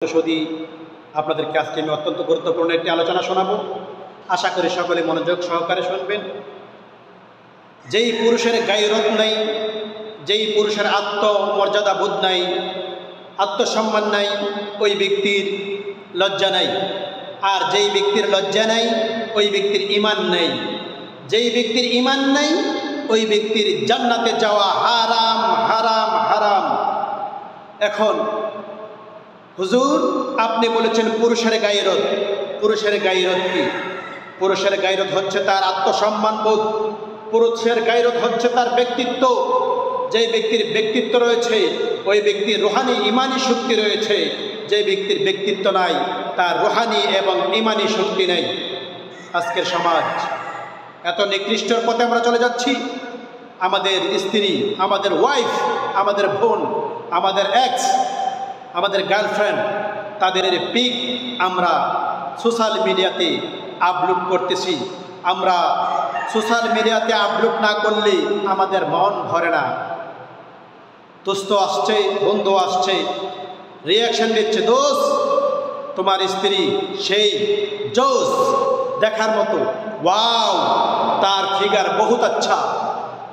সদি আপনাদেরকে আজকে আমি অত্যন্ত গুরুত্বপূর্ণ একটি আলোচনা শোনাবো। আশা করি সকলে মনোযোগ সহকারে শুনবেন। যেই পুরুষের গায়রত নাই, যেই পুরুষের আত্মমর্যাদা বোধ নাই, আত্মসম্মান নাই, ওই ব্যক্তির লজ্জা নাই। আর যেই ব্যক্তির লজ্জা নাই, ওই ব্যক্তির ঈমান নাই। যেই ব্যক্তির ঈমান নাই, ওই ব্যক্তির জান্নাতে যাওয়া হারাম হারাম হারাম। এখন হুজুর আপনি বলেছেন পুরুষের গায়রত। পুরুষের গায়রত কি? পুরুষের গায়রত হচ্ছে তার আত্মসম্মান বোধ। পুরুষের গায়রত হচ্ছে তার ব্যক্তিত্ব। যে ব্যক্তির ব্যক্তিত্ব রয়েছে ওই ব্যক্তির রুহানি ঈমানি শক্তি রয়েছে। যে ব্যক্তির ব্যক্তিত্ব নাই তার রুহানি এবং ঈমানি শক্তি নেই। আজকের সমাজ এত নিকৃষ্টর পথে আমরা চলে যাচ্ছি। আমাদের স্ত্রী, আমাদের ওয়াইফ, আমাদের বোন, আমাদের এক্স, আমাদের গার্লফ্রেন্ড, তাদের পিক আমরা সোশ্যাল মিডিয়াতে আপলোড করতেছি। আমরা সোশ্যাল মিডিয়াতে আপলোড না করলে আমাদের মন ভরে না। দোস্ত আসছে, বন্ধু আসছে, রিয়াকশন দিচ্ছে, দোস্ত তোমার স্ত্রী সেই জোস দেখার মতো, ওয়াও তার ফিগার বহুত আচ্ছা।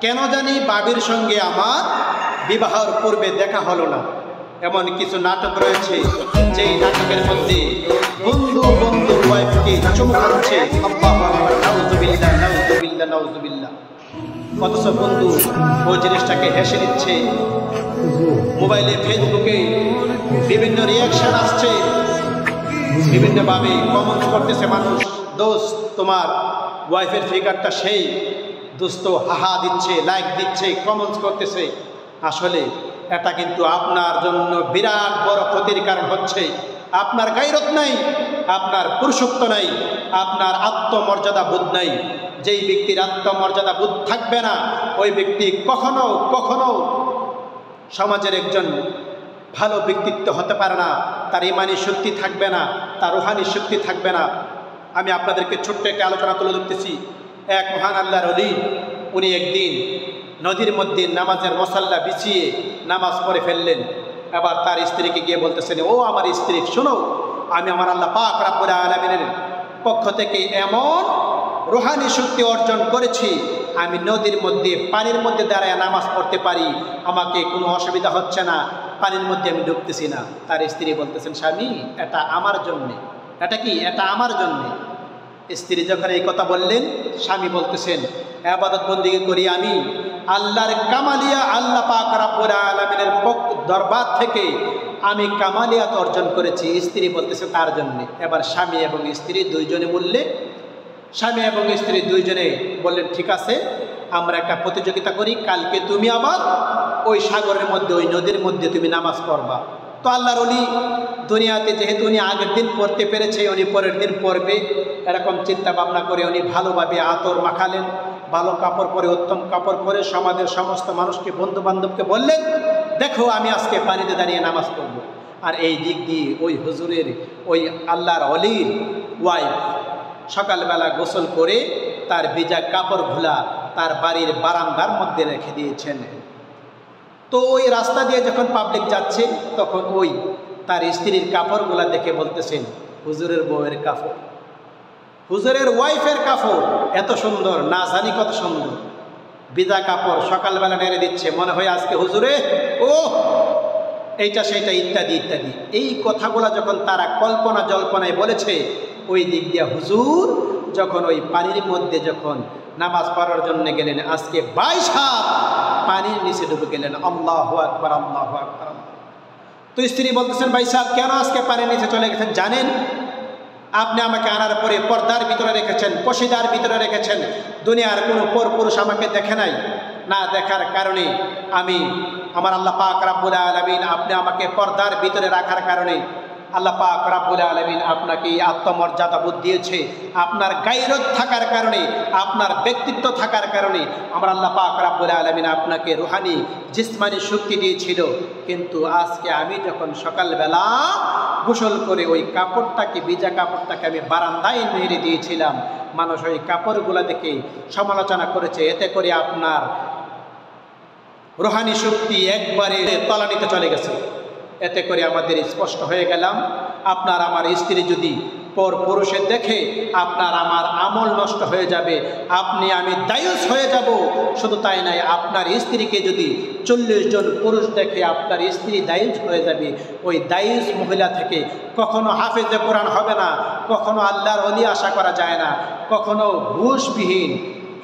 কেন জানি বাবির সঙ্গে আমার বিবাহের পূর্বে দেখা হলো না। এমন কিছু নাটক রয়েছে যেই নাটকের মধ্যে বন্ধু বন্ধুর ওয়াইফকে চমকাচ্ছে, নাউজুবিল্লাহ নাউজুবিল্লাহ নাউজুবিল্লাহ। অথচ বন্ধু ওই জিনিসটাকে হেসে দিচ্ছে। মোবাইলে ফেসবুকে বিভিন্ন রিয়াকশন আসছে, বিভিন্নভাবে কমেন্ট করতেছে মানুষ, দোস্ত তোমার ওয়াইফের ফিগারটা সেই। দোস্ত হাহা দিচ্ছে, লাইক দিচ্ছে, কমেন্টস করতেছে। আসলে এটা কিন্তু আপনার জন্য বিরাট বড় ক্ষতির কারণ হচ্ছে। আপনার গায়রত নাই, আপনার পুরুষত্ব নাই, আপনার আত্মমর্যাদা বোধ নাই। যেই ব্যক্তির আত্মমর্যাদা বোধ থাকবে না ওই ব্যক্তি কখনো কখনো সমাজের একজন ভালো ব্যক্তিত্ব হতে পারে না। তার ঈমানি শক্তি থাকবে না, তার রুহানি শক্তি থাকবে না। আমি আপনাদেরকে ছোট্ট একটা আলোচনা তুলে ধরতেছি। এক মহান আল্লাহর ওলি, উনি একদিন নদীর মধ্যে নামাজের মশাল্লা বিছিয়ে নামাজ পড়ে ফেললেন। এবার তার স্ত্রীকে গিয়ে বলতেছেন, ও আমার স্ত্রী শোনো, আমি আমার আল্লাহ পাক রব্বুল আলামিনের পক্ষ থেকে এমন রুহানি শক্তি অর্জন করেছি, আমি নদীর মধ্যে পানির মধ্যে দাঁড়ায় নামাজ পড়তে পারি, আমাকে কোনো অসুবিধা হচ্ছে না, পানির মধ্যে আমি ডুবতেছি না। তার স্ত্রী বলতেছেন, স্বামী এটা আমার জন্যে। এটা কি? এটা আমার জন্যে। স্ত্রী যখন এই কথা বললেন, স্বামী বলতেছেন, ইবাদত বন্দেগী করি আমি আল্লাহর কামালিয়া, আল্লাহ পাক রব্বুল আলামিনের দরবার থেকে আমি কামালিয়াত অর্জন করেছি। স্ত্রী বলতেছে তার জন্যে। এবার স্বামী এবং স্ত্রী দুইজনে বললে, স্বামী এবং স্ত্রী দুইজনে বললেন, ঠিক আছে আমরা একটা প্রতিযোগিতা করি, কালকে তুমি আবার ওই সাগরের মধ্যে, ওই নদীর মধ্যে তুমি নামাজ পড়বা। তো আল্লাহর ওলি দুনিয়াতে যেহেতু উনি আগের দিন পড়তে পেরেছে, উনি পরের দিন পড়বে এরকম চিন্তা ভাবনা করে উনি ভালোভাবে আতর মাখালেন, ভালো কাপড় পরে, উত্তম কাপড় পরে সমাজের সমস্ত মানুষকে, বন্ধু বান্ধবকে বললেন, দেখো আমি আজকে পানিতে দাঁড়িয়ে নামাজ পড়ব। আর এই দিক দিয়ে ওই হুজুরের, ওই আল্লাহর ওলির ওয়াইফ সকালবেলা গোসল করে তার ভিজা কাপড়গুলা তার বাড়ির বারান্দার মধ্যে রেখে দিয়েছেন। তো ওই রাস্তা দিয়ে যখন পাবলিক যাচ্ছে তখন ওই তার স্ত্রীর কাপড়গুলা দেখে বলতেছেন, হুজুরের বউয়ের কাপড়, হুজুরের ওয়াইফের কাপড় এত সুন্দর, না জানি কত সুন্দর। ভিজা কাপড় সকালবেলা নেড়ে দিচ্ছে, মনে হয় আজকে হুজুরে ও এইটা সেইটা ইত্যাদি ইত্যাদি। এই কথাগুলা যখন তারা কল্পনা জল্পনায় বলেছে, ওই দিক দিয়ে হুজুর যখন ওই পানির মধ্যে যখন নামাজ পড়ার জন্য গেলেন, আজকে 22 হাত পানির নিচে ডুবে গেলেন। আল্লাহু আকবার, আল্লাহু আকবার। তো স্ত্রী বলতেছেন, ভাই সাহেব কেন আজকে পানির নিচে চলে গেছেন? জানেন আপনি আমাকে আনার পরে পর্দার ভিতরে রেখেছেন, পশিদার ভিতরে রেখেছেন, দুনিয়ার কোনো পরপুরুষ আমাকে দেখে নাই। না দেখার কারণে আমি, আমার আল্লাহ পাক রব্বুল আলামিন আপনি আমাকে পর্দার ভিতরে রাখার কারণে আল্লাহ পাক রব্বুল আলামিন আপনাকে আত্মমর্যাদা বোধ দিয়েছে। আপনার গায়রত থাকার কারণে, আপনার ব্যক্তিত্ব থাকার কারণে আমার আল্লাহ পাক রব্বুল আলামিন আপনাকে রুহানি জিসমানি শক্তি দিয়েছিল। কিন্তু আজকে আমি যখন সকালবেলা গোসল করে ওই কাপড়টাকে, ভিজা কাপড়টাকে আমি বারান্দায় নেড়ে দিয়েছিলাম, মানুষ ওই কাপড়গুলো দেখে সমালোচনা করেছে। এতে করে আপনার রুহানি শক্তি একবারে তলানিতে চলে গেছে। এতে করে আমাদের স্পষ্ট হয়ে গেলাম, আপনার আমার স্ত্রী যদি পর পুরুষের দেখে আপনার আমার আমল নষ্ট হয়ে যাবে, আপনি আমি দায়ুস হয়ে যাব। শুধু তাই নয়, আপনার স্ত্রীকে যদি 40 জন পুরুষ দেখে আপনার স্ত্রী দায়ুস হয়ে যাবে। ওই দায়ুস মহিলা থেকে কখনো হাফেজে কোরআন হবে না, কখনো আল্লাহর ওলি আশা করা যায় না, কখনো ঘুষবিহীন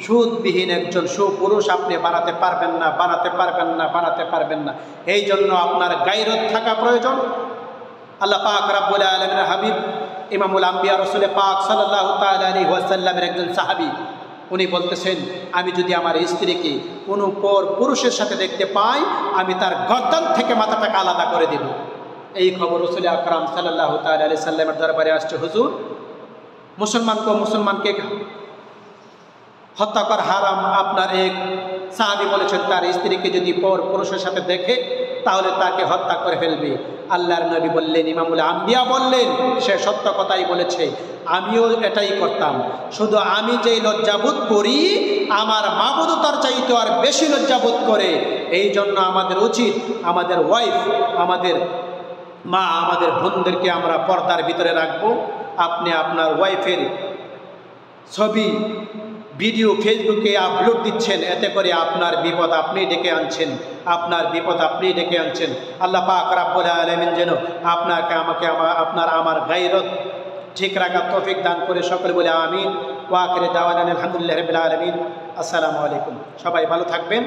সুদবিহীন একজন সুপুরুষ আপনি বানাতে পারবেন না, বানাতে পারবেন না, বানাতে পারবেন না। এই জন্য আপনার গায়রত থাকা প্রয়োজন। আল্লাহ পাক রব্বুল আলামিনের হাবিব ইমামুল আম্বিয়া রাসূল পাক সাল্লাল্লাহু তাআলা আলাইহি ওয়াসাল্লামের একজন সাহাবী, উনি বলতেছেন, আমি যদি আমার স্ত্রীকে কোনো পর পুরুষের সাথে দেখতে পাই, আমি তার গর্দান থেকে মাথাটাকে আলাদা করে দেব। এই খবর রাসূল আকরাম সাল্লাল্লাহু তাআলা আলাইহি সাল্লামের দরবারে আসছে, হুজুর মুসলমানকে হত্যা করা হারাম। আপনার এক সাহাবী বলেছেন তার স্ত্রীকে যদি পর পুরুষের সাথে দেখে তাহলে তাকে হত্যা করে ফেলবে। আল্লাহর নবী বললেন, ইমামুল আম্বিয়া বললেন, সে সত্য কথাই বলেছে, আমিও এটাই করতাম। শুধু আমি যেই লজ্জাবোধ করি, আমার মাবুদও তার চাইতে আর বেশি লজ্জাবোধ করে। এই জন্য আমাদের উচিত আমাদের ওয়াইফ, আমাদের মা, আমাদের বোনদেরকে আমরা পর্দার ভিতরে রাখবো। আপনি আপনার ওয়াইফের ছবি ভিডিও ফেসবুকে আপলোড দিচ্ছেন, এতে করে আপনার বিপদ আপনি ডেকে আনছেন, আপনার বিপদ আপনি ডেকে আনছেন। আল্লাহ পাক রব্বুল আলামিন যেন আপনাকে আমাকে আপনার আমার গায়রত ঠিক রাখার তৌফিক দান করে। সকলে বলে আমিন। ওয়া আখিরু দাওয়ানা আলহামদুলিল্লাহি রাব্বিল আলামিন। আসসালামু আলাইকুম। সবাই ভালো থাকবেন।